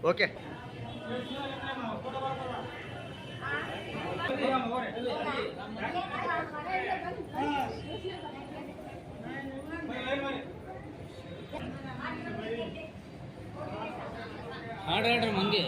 Okay ಆಡ್ರಿ ಮಂಗೆ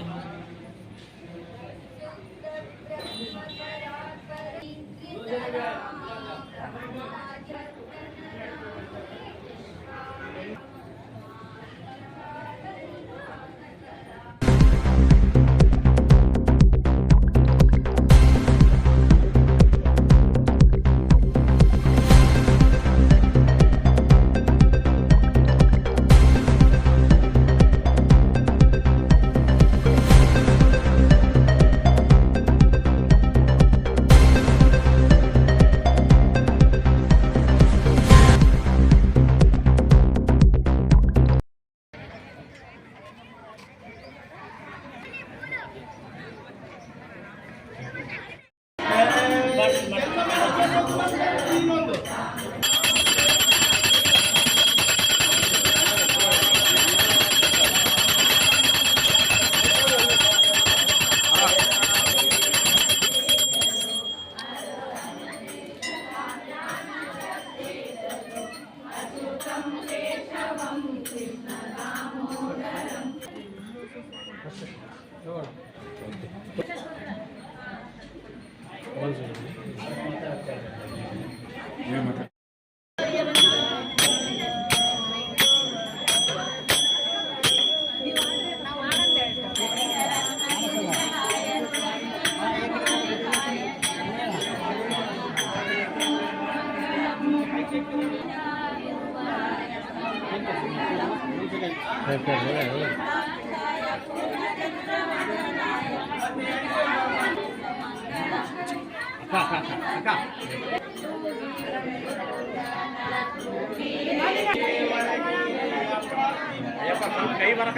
ಕೈ ಬರಕ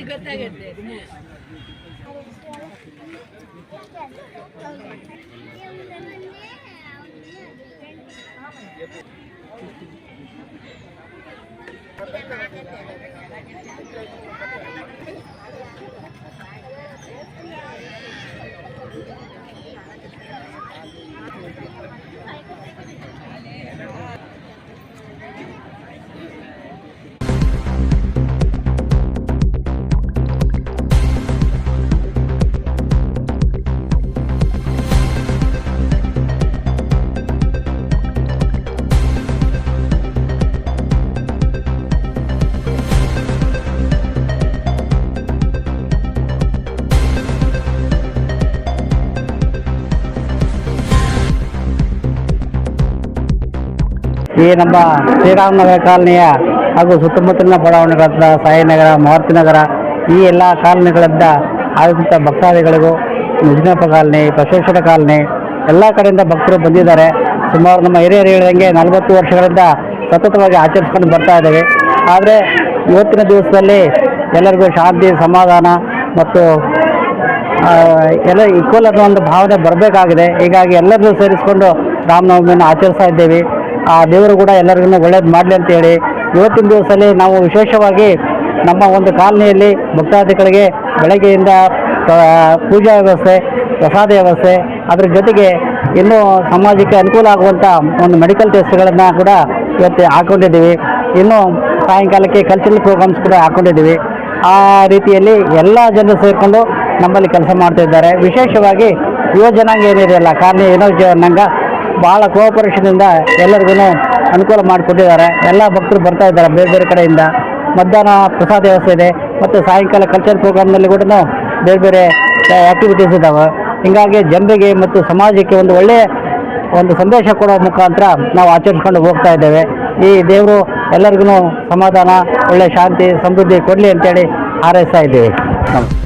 ಗೊತ್ತಾಗುತ್ತೆ. ಈ ನಮ್ಮ ಶ್ರೀರಾಮನಗರ ಕಾಲನಿಯ ಹಾಗೂ ಸುತ್ತಮುತ್ತಲಿನ ಬಡಾವಣೆಗಳಾದ ಸಾಯಿನಗರ ಮಾರುತಿನಗರ ಈ ಎಲ್ಲ ಕಾಲನಿಗಳಿಂದ ಆಗಂಥ ಭಕ್ತಾದಿಗಳಿಗೂ ನಿಜನಪ್ಪ ಕಾಲನಿ ಬಸವೇಶ್ವರ ಕಾಲನಿ ಎಲ್ಲ ಕಡೆಯಿಂದ ಭಕ್ತರು ಬಂದಿದ್ದಾರೆ. ಸುಮಾರು ನಮ್ಮ ಹಿರಿಯರು ಹೇಳಿದಂಗೆ 40 ವರ್ಷಗಳಿಂದ ಸತತವಾಗಿ ಆಚರಿಸ್ಕೊಂಡು ಬರ್ತಾ ಇದ್ದೇವೆ. ಆದರೆ ಇವತ್ತಿನ ದಿವಸದಲ್ಲಿ ಎಲ್ಲರಿಗೂ ಶಾಂತಿ ಸಮಾಧಾನ ಮತ್ತು ಎಲ್ಲ ಈಕ್ವಲ್ ಅನ್ನೋ ಒಂದು ಭಾವನೆ ಬರಬೇಕಾಗಿದೆ. ಹೀಗಾಗಿ ಎಲ್ಲರನ್ನೂ ಸೇರಿಸಿಕೊಂಡು ರಾಮನವಮಿಯನ್ನು ಆಚರಿಸ್ತಾ ಇದ್ದೇವೆ. ಆ ದೇವರು ಕೂಡ ಎಲ್ಲರಿಗೂ ಒಳ್ಳೇದು ಮಾಡಲಿ ಅಂತೇಳಿ ಇವತ್ತಿನ ದಿವಸದಲ್ಲಿ ನಾವು ವಿಶೇಷವಾಗಿ ನಮ್ಮ ಒಂದು ಕಾಲನಿಯಲ್ಲಿ ಭಕ್ತಾದಿಗಳಿಗೆ ಬೆಳಗ್ಗೆಯಿಂದ ಪೂಜಾ ವ್ಯವಸ್ಥೆ, ಪ್ರಸಾದ ವ್ಯವಸ್ಥೆ, ಅದರ ಜೊತೆಗೆ ಇನ್ನೂ ಸಮಾಜಕ್ಕೆ ಅನುಕೂಲ ಆಗುವಂಥ ಒಂದು ಮೆಡಿಕಲ್ ಟೆಸ್ಟ್ಗಳನ್ನು ಕೂಡ ಇವತ್ತು ಹಾಕ್ಕೊಂಡಿದ್ದೀವಿ. ಇನ್ನು ಸಾಯಂಕಾಲಕ್ಕೆ ಕಲ್ಚರಲ್ ಪ್ರೋಗ್ರಾಮ್ಸ್ ಕೂಡ ಹಾಕ್ಕೊಂಡಿದ್ದೀವಿ. ಆ ರೀತಿಯಲ್ಲಿ ಎಲ್ಲ ಜನರು ಸೇರಿಕೊಂಡು ನಮ್ಮಲ್ಲಿ ಕೆಲಸ ಮಾಡ್ತಾ ಇದ್ದಾರೆ. ವಿಶೇಷವಾಗಿ ಯುವ ಜನಾಂಗ ಏನಿದೆಯಲ್ಲ, ಕಾಲನಿ ಏನೋ ಜನಾಂಗ ಭಾಳ ಕೋಆಪರೇಷನಿಂದ ಎಲ್ಲರಿಗೂ ಅನುಕೂಲ ಮಾಡಿಕೊಟ್ಟಿದ್ದಾರೆ. ಎಲ್ಲ ಭಕ್ತರು ಬರ್ತಾ ಇದ್ದಾರೆ ಬೇರೆ ಬೇರೆ ಕಡೆಯಿಂದ. ಮಧ್ಯಾಹ್ನ ಪ್ರಸಾದ ವ್ಯವಸ್ಥೆ ಇದೆ ಮತ್ತು ಸಾಯಂಕಾಲ ಕಲ್ಚರ್ ಪ್ರೋಗ್ರಾಮ್ನಲ್ಲಿ ಕೂಡ ಬೇರೆ ಬೇರೆ ಆ್ಯಕ್ಟಿವಿಟೀಸ್ ಇದ್ದಾವೆ. ಹೀಗಾಗಿ ಜನರಿಗೆ ಮತ್ತು ಸಮಾಜಕ್ಕೆ ಒಂದು ಒಳ್ಳೆಯ ಒಂದು ಸಂದೇಶ ಕೊಡೋ ಮುಖಾಂತರ ನಾವು ಆಚರಿಸ್ಕೊಂಡು ಹೋಗ್ತಾ ಇದ್ದೇವೆ. ಈ ದೇವರು ಎಲ್ಲರಿಗೂ ಸಮಾಧಾನ, ಒಳ್ಳೆಯ ಶಾಂತಿ, ಸಮೃದ್ಧಿ ಕೊಡಲಿ ಅಂತೇಳಿ ಹಾರೈಸ್ತಾ ಇದ್ದೀವಿ. ನಮಸ್ತೆ.